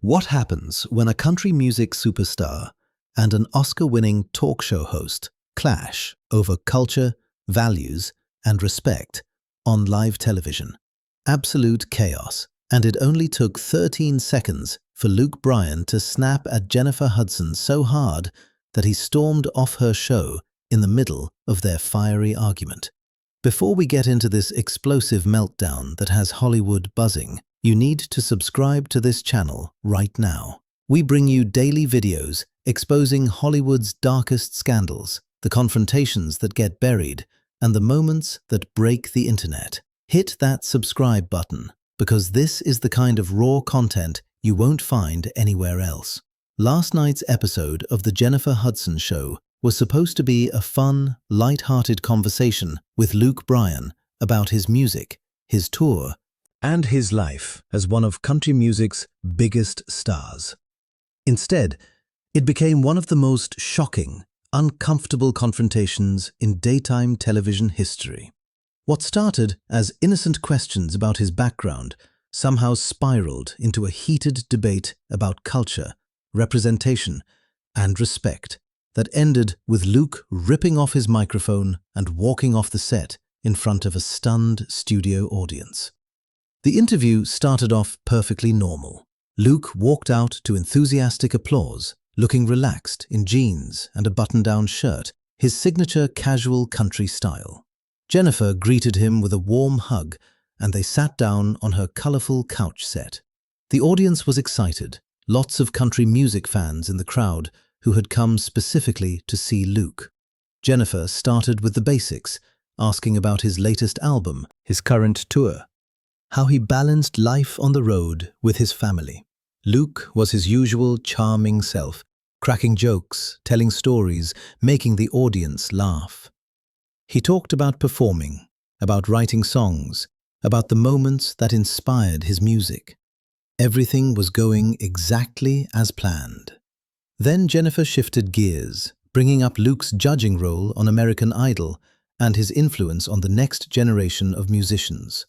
What happens when a country music superstar and an Oscar-winning talk show host clash over culture, values, and respect on live television? Absolute chaos, and it only took 13 seconds for Luke Bryan to snap at Jennifer Hudson so hard that he stormed off her show in the middle of their fiery argument. Before we get into this explosive meltdown that has Hollywood buzzing, you need to subscribe to this channel right now. We bring you daily videos exposing Hollywood's darkest scandals, the confrontations that get buried, and the moments that break the internet. Hit that subscribe button, because this is the kind of raw content you won't find anywhere else. Last night's episode of The Jennifer Hudson Show was supposed to be a fun, light-hearted conversation with Luke Bryan about his music, his tour, and his life as one of country music's biggest stars. Instead, it became one of the most shocking, uncomfortable confrontations in daytime television history. What started as innocent questions about his background somehow spiraled into a heated debate about culture, representation, and respect that ended with Luke ripping off his microphone and walking off the set in front of a stunned studio audience. The interview started off perfectly normal. Luke walked out to enthusiastic applause, looking relaxed in jeans and a button-down shirt, his signature casual country style. Jennifer greeted him with a warm hug, and they sat down on her colorful couch set. The audience was excited, lots of country music fans in the crowd who had come specifically to see Luke. Jennifer started with the basics, asking about his latest album, his current tour, how he balanced life on the road with his family. Luke was his usual charming self, cracking jokes, telling stories, making the audience laugh. He talked about performing, about writing songs, about the moments that inspired his music. Everything was going exactly as planned. Then Jennifer shifted gears, bringing up Luke's judging role on American Idol and his influence on the next generation of musicians.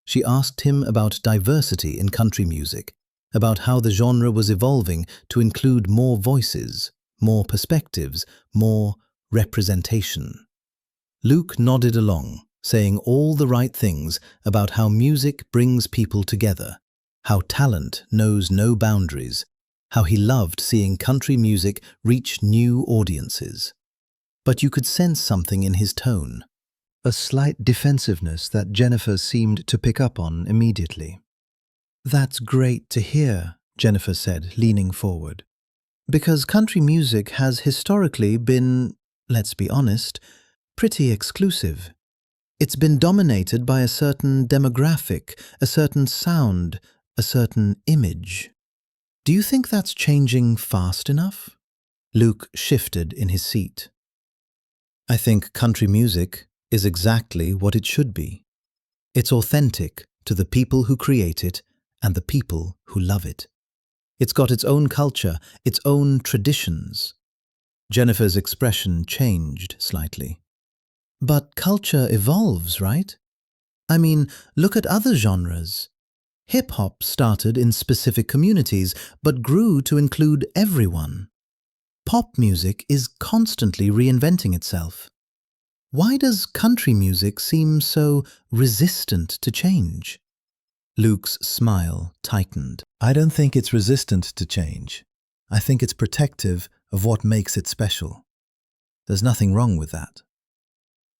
She asked him about diversity in country music, about how the genre was evolving to include more voices, more perspectives, more representation. Luke nodded along, saying all the right things about how music brings people together, how talent knows no boundaries, how he loved seeing country music reach new audiences. But you could sense something in his tone, a slight defensiveness that Jennifer seemed to pick up on immediately. "That's great to hear," Jennifer said, leaning forward. "Because country music has historically been, let's be honest, pretty exclusive. It's been dominated by a certain demographic, a certain sound, a certain image. Do you think that's changing fast enough?" Luke shifted in his seat. "I think country music is exactly what it should be. It's authentic to the people who create it and the people who love it. It's got its own culture, its own traditions." Jennifer's expression changed slightly. "But culture evolves, right? I mean, look at other genres. Hip-hop started in specific communities, but grew to include everyone. Pop music is constantly reinventing itself. Why does country music seem so resistant to change?" Luke's smile tightened. "I don't think it's resistant to change. I think it's protective of what makes it special. There's nothing wrong with that."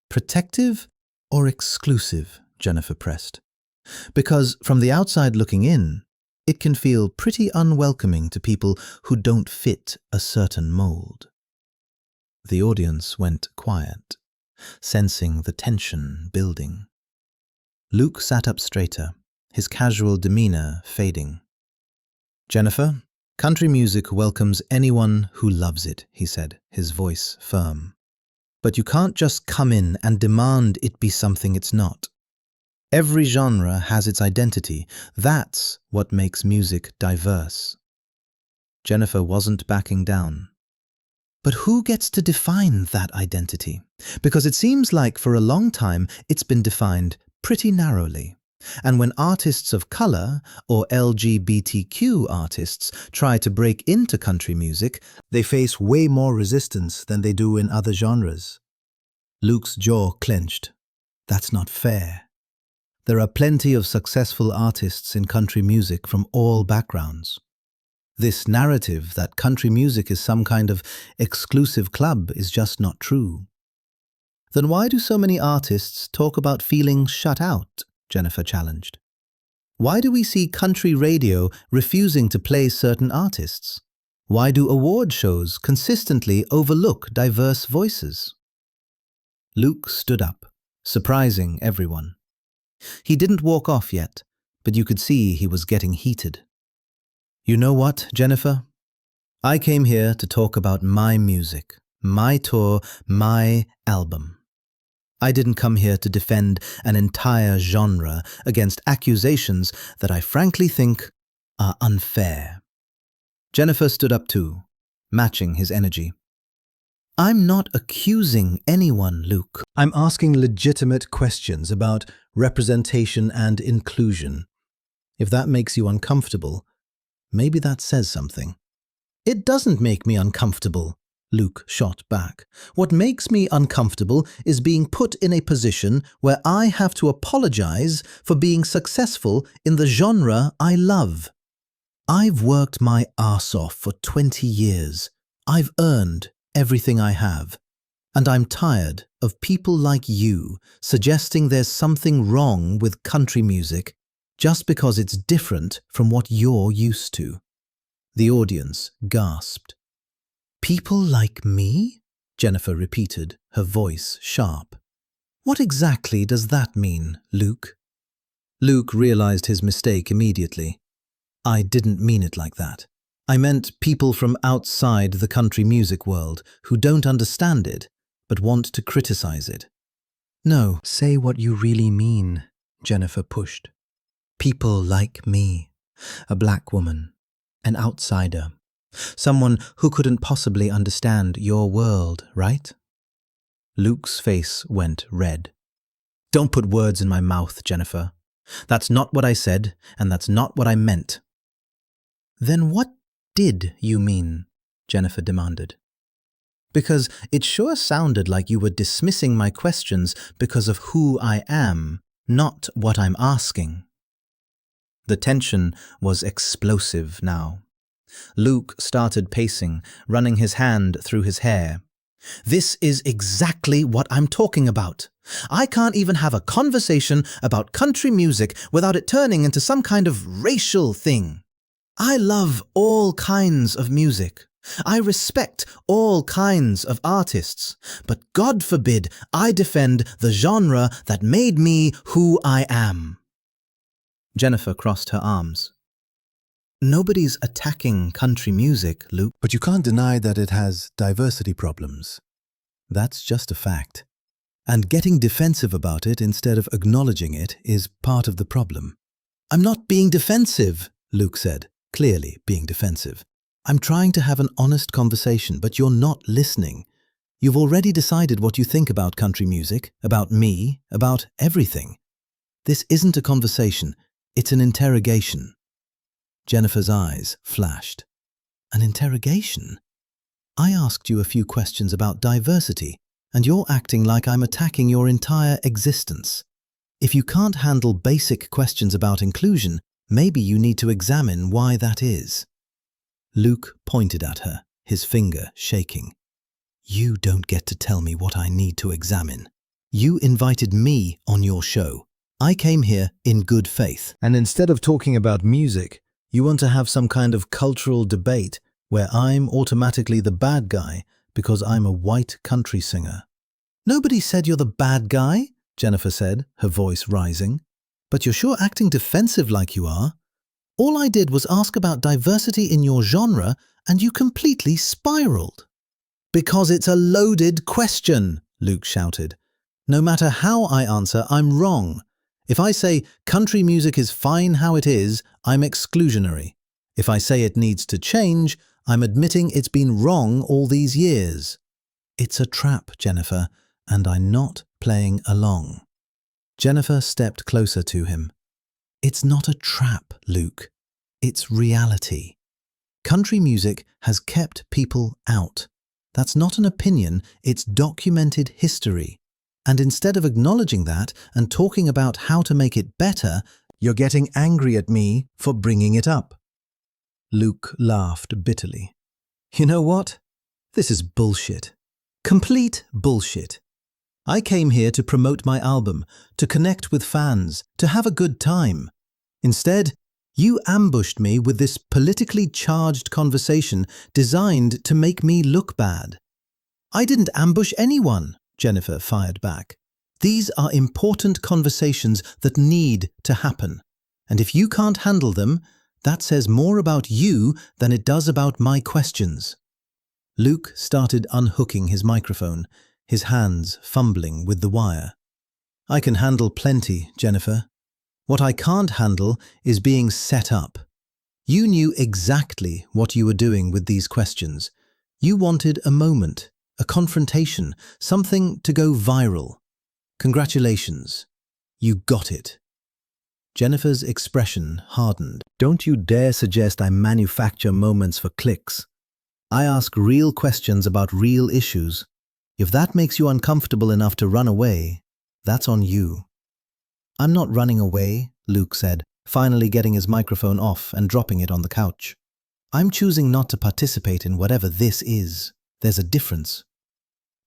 "Protective or exclusive?" Jennifer pressed. "Because from the outside looking in, it can feel pretty unwelcoming to people who don't fit a certain mold." The audience went quiet, sensing the tension building. Luke sat up straighter, his casual demeanor fading. "Jennifer, country music welcomes anyone who loves it," he said, his voice firm. "But you can't just come in and demand it be something it's not. Every genre has its identity. That's what makes music diverse." Jennifer wasn't backing down. "But who gets to define that identity? Because it seems like for a long time it's been defined pretty narrowly. And when artists of color or LGBTQ artists try to break into country music, they face way more resistance than they do in other genres. Luke's jaw clenched. That's not fair. There are plenty of successful artists in country music from all backgrounds. This narrative that country music is some kind of exclusive club is just not true. Then why do so many artists talk about feeling shut out? Jennifer challenged. Why do we see country radio refusing to play certain artists? Why do award shows consistently overlook diverse voices? Luke stood up, surprising everyone. He didn't walk off yet, but you could see he was getting heated. You know what, Jennifer? I came here to talk about my music, my tour, my album. I didn't come here to defend an entire genre against accusations that I frankly think are unfair. Jennifer stood up too, matching his energy. I'm not accusing anyone, Luke. I'm asking legitimate questions about representation and inclusion. If that makes you uncomfortable, maybe that says something. It doesn't make me uncomfortable, Luke shot back. What makes me uncomfortable is being put in a position where I have to apologize for being successful in the genre I love. I've worked my ass off for 20 years. I've earned everything I have. And I'm tired of people like you suggesting there's something wrong with country music just because it's different from what you're used to. The audience gasped. People like me? Jennifer repeated, her voice sharp. What exactly does that mean, Luke? Luke realized his mistake immediately. I didn't mean it like that. I meant people from outside the country music world who don't understand it, but want to criticize it. No, say what you really mean, Jennifer pushed. People like me, a black woman, an outsider. Someone who couldn't possibly understand your world, right? Luke's face went red. Don't put words in my mouth, Jennifer. That's not what I said, and that's not what I meant. Then what did you mean? Jennifer demanded. Because it sure sounded like you were dismissing my questions because of who I am, not what I'm asking. The tension was explosive now. Luke started pacing, running his hand through his hair. This is exactly what I'm talking about. I can't even have a conversation about country music without it turning into some kind of racial thing. I love all kinds of music. I respect all kinds of artists. But God forbid I defend the genre that made me who I am. Jennifer crossed her arms. Nobody's attacking country music, Luke, but you can't deny that it has diversity problems. That's just a fact. And getting defensive about it instead of acknowledging it is part of the problem. I'm not being defensive, Luke said, clearly being defensive. I'm trying to have an honest conversation, but you're not listening. You've already decided what you think about country music, about me, about everything. This isn't a conversation, it's an interrogation. Jennifer's eyes flashed. An interrogation? I asked you a few questions about diversity, and you're acting like I'm attacking your entire existence. If you can't handle basic questions about inclusion, maybe you need to examine why that is. Luke pointed at her, his finger shaking. You don't get to tell me what I need to examine. You invited me on your show. I came here in good faith. And instead of talking about music, you want to have some kind of cultural debate where I'm automatically the bad guy because I'm a white country singer. Nobody said you're the bad guy, Jennifer said, her voice rising. But you're sure acting defensive like you are. All I did was ask about diversity in your genre and you completely spiraled. Because it's a loaded question, Luke shouted. No matter how I answer, I'm wrong. If I say country music is fine how it is, I'm exclusionary. If I say it needs to change, I'm admitting it's been wrong all these years. It's a trap, Jennifer, and I'm not playing along. Jennifer stepped closer to him, It's not a trap, Luke. It's reality. Country music has kept people out. That's not an opinion, it's documented history. And instead of acknowledging that and talking about how to make it better, you're getting angry at me for bringing it up. Luke laughed bitterly. You know what? This is bullshit. Complete bullshit. I came here to promote my album, to connect with fans, to have a good time. Instead, you ambushed me with this politically charged conversation designed to make me look bad. I didn't ambush anyone, Jennifer fired back. These are important conversations that need to happen. And if you can't handle them, that says more about you than it does about my questions. Luke started unhooking his microphone, his hands fumbling with the wire. I can handle plenty, Jennifer. What I can't handle is being set up. You knew exactly what you were doing with these questions. You wanted a moment, a confrontation, something to go viral. Congratulations. You got it. Jennifer's expression hardened. Don't you dare suggest I manufacture moments for clicks. I ask real questions about real issues. If that makes you uncomfortable enough to run away, that's on you. I'm not running away, Luke said, finally getting his microphone off and dropping it on the couch. I'm choosing not to participate in whatever this is. There's a difference.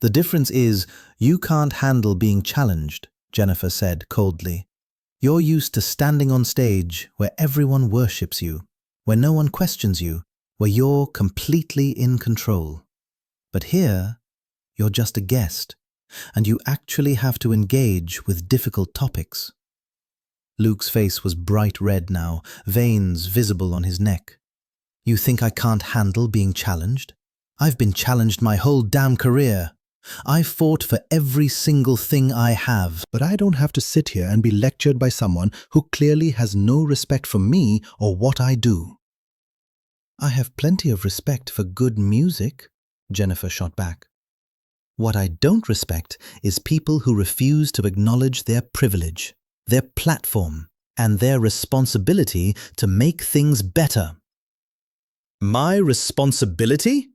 The difference is you can't handle being challenged, Jennifer said coldly. You're used to standing on stage where everyone worships you, where no one questions you, where you're completely in control. But here, you're just a guest, and you actually have to engage with difficult topics. Luke's face was bright red now, veins visible on his neck. You think I can't handle being challenged? I've been challenged my whole damn career. I fought for every single thing I have. But I don't have to sit here and be lectured by someone who clearly has no respect for me or what I do. I have plenty of respect for good music, Jennifer shot back. What I don't respect is people who refuse to acknowledge their privilege, their platform, and their responsibility to make things better. My responsibility?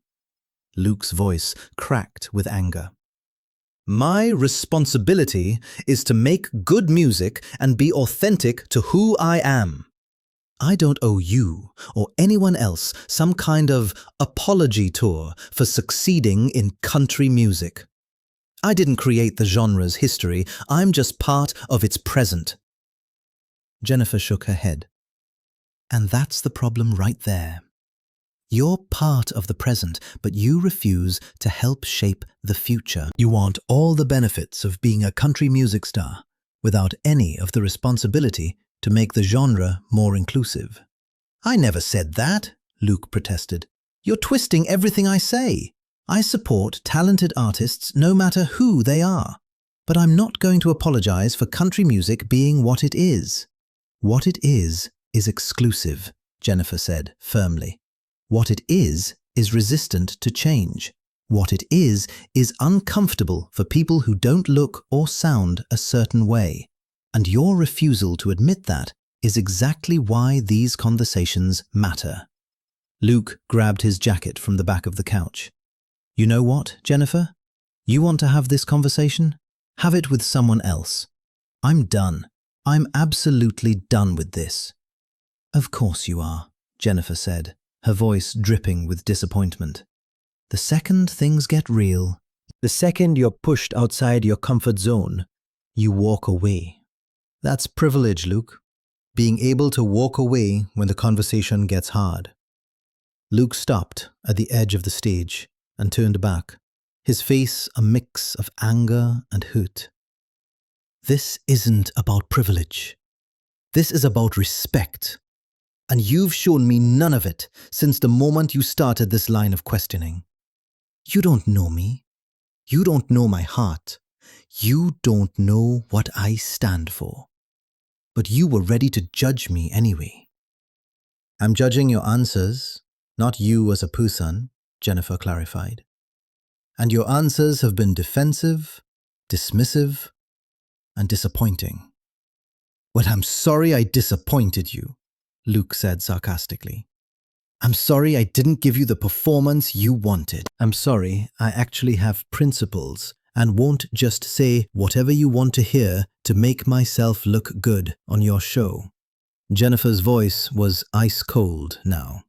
Luke's voice cracked with anger. My responsibility is to make good music and be authentic to who I am. I don't owe you or anyone else some kind of apology tour for succeeding in country music. I didn't create the genre's history, I'm just part of its present. Jennifer shook her head. And that's the problem right there. You're part of the present, but you refuse to help shape the future. You want all the benefits of being a country music star without any of the responsibility to make the genre more inclusive. I never said that, Luke protested. You're twisting everything I say. I support talented artists no matter who they are. But I'm not going to apologize for country music being what it is. What it is exclusive, Jennifer said firmly. What it is resistant to change. What it is uncomfortable for people who don't look or sound a certain way. And your refusal to admit that is exactly why these conversations matter. Luke grabbed his jacket from the back of the couch. You know what, Jennifer? You want to have this conversation? Have it with someone else. I'm done. I'm absolutely done with this. Of course you are, Jennifer said, her voice dripping with disappointment. The second things get real, the second you're pushed outside your comfort zone, you walk away. That's privilege, Luke. Being able to walk away when the conversation gets hard. Luke stopped at the edge of the stage and turned back, his face a mix of anger and hurt. This isn't about privilege. This is about respect. And you've shown me none of it since the moment you started this line of questioning. You don't know me. You don't know my heart. You don't know what I stand for. But you were ready to judge me anyway. I'm judging your answers, not you as a person, Jennifer clarified. And your answers have been defensive, dismissive, and disappointing. Well, I'm sorry I disappointed you, Luke said sarcastically. I'm sorry I didn't give you the performance you wanted. I'm sorry I actually have principles and won't just say whatever you want to hear to make myself look good on your show. Jennifer's voice was ice cold now.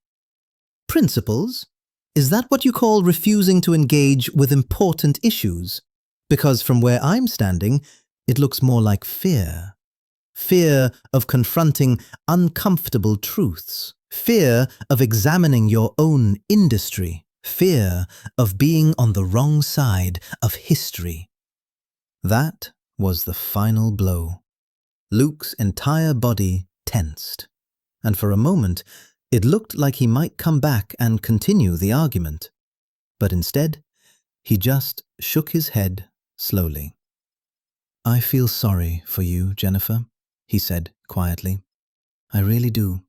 Principles? Is that what you call refusing to engage with important issues? Because from where I'm standing, it looks more like fear. Fear of confronting uncomfortable truths. Fear of examining your own industry. Fear of being on the wrong side of history. That was the final blow. Luke's entire body tensed, and for a moment it looked like he might come back and continue the argument. But instead, he just shook his head slowly. I feel sorry for you, Jennifer, he said quietly. I really do.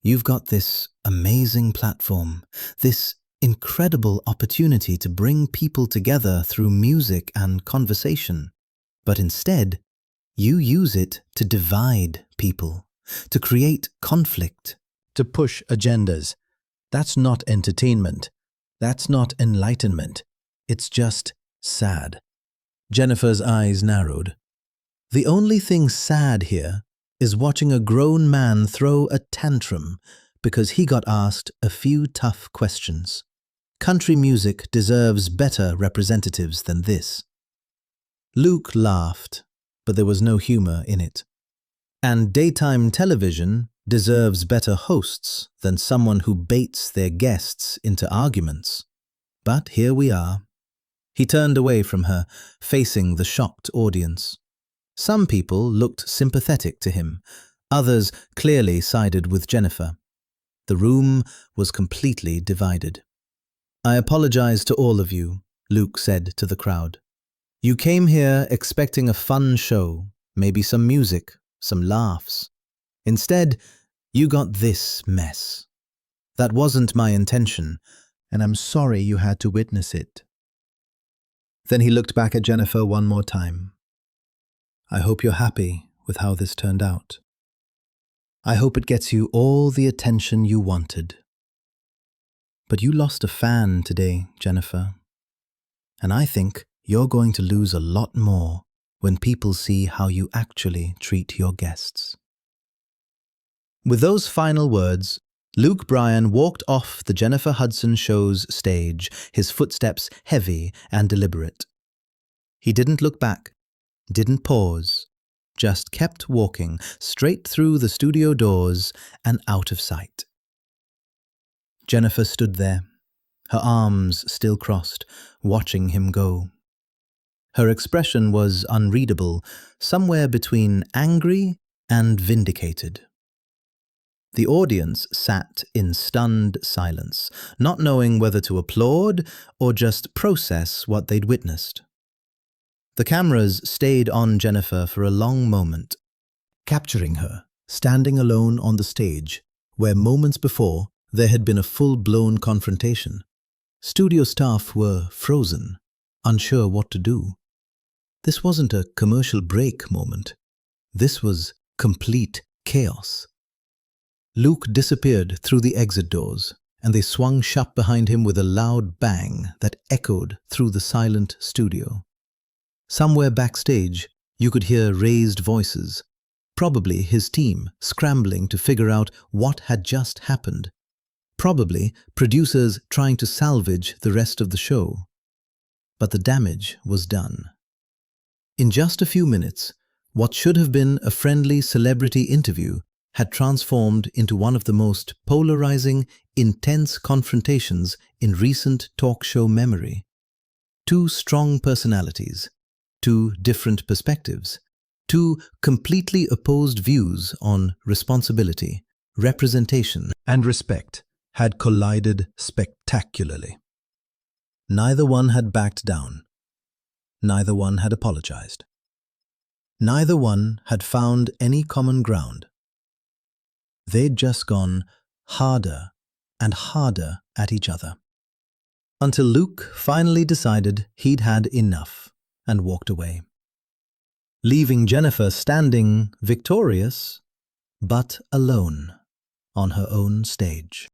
You've got this amazing platform, this incredible opportunity to bring people together through music and conversation. But instead, you use it to divide people, to create conflict, to push agendas. That's not entertainment. That's not enlightenment. It's just sad. Jennifer's eyes narrowed. The only thing sad here is watching a grown man throw a tantrum because he got asked a few tough questions. Country music deserves better representatives than this. Luke laughed, but there was no humor in it. And daytime television deserves better hosts than someone who baits their guests into arguments. But here we are. He turned away from her, facing the shocked audience. Some people looked sympathetic to him. Others clearly sided with Jennifer. The room was completely divided. I apologize to all of you, Luke said to the crowd. You came here expecting a fun show, maybe some music, some laughs. Instead, you got this mess. That wasn't my intention, and I'm sorry you had to witness it. Then he looked back at Jennifer one more time. I hope you're happy with how this turned out. I hope it gets you all the attention you wanted. But you lost a fan today, Jennifer. And I think you're going to lose a lot more when people see how you actually treat your guests. With those final words, Luke Bryan walked off the Jennifer Hudson show's stage, his footsteps heavy and deliberate. He didn't look back, didn't pause, just kept walking straight through the studio doors and out of sight. Jennifer stood there, her arms still crossed, watching him go. Her expression was unreadable, somewhere between angry and vindicated. The audience sat in stunned silence, not knowing whether to applaud or just process what they'd witnessed. The cameras stayed on Jennifer for a long moment, capturing her, standing alone on the stage, where moments before there had been a full-blown confrontation. Studio staff were frozen, unsure what to do. This wasn't a commercial break moment. This was complete chaos. Luke disappeared through the exit doors, and they swung shut behind him with a loud bang that echoed through the silent studio. Somewhere backstage, you could hear raised voices, probably his team scrambling to figure out what had just happened. Probably producers trying to salvage the rest of the show. But the damage was done. In just a few minutes, what should have been a friendly celebrity interview had transformed into one of the most polarizing, intense confrontations in recent talk show memory. Two strong personalities, two different perspectives, two completely opposed views on responsibility, representation, and respect had collided spectacularly. Neither one had backed down. Neither one had apologized. Neither one had found any common ground. They'd just gone harder and harder at each other, until Luke finally decided he'd had enough and walked away. leaving Jennifer standing victorious, but alone on her own stage.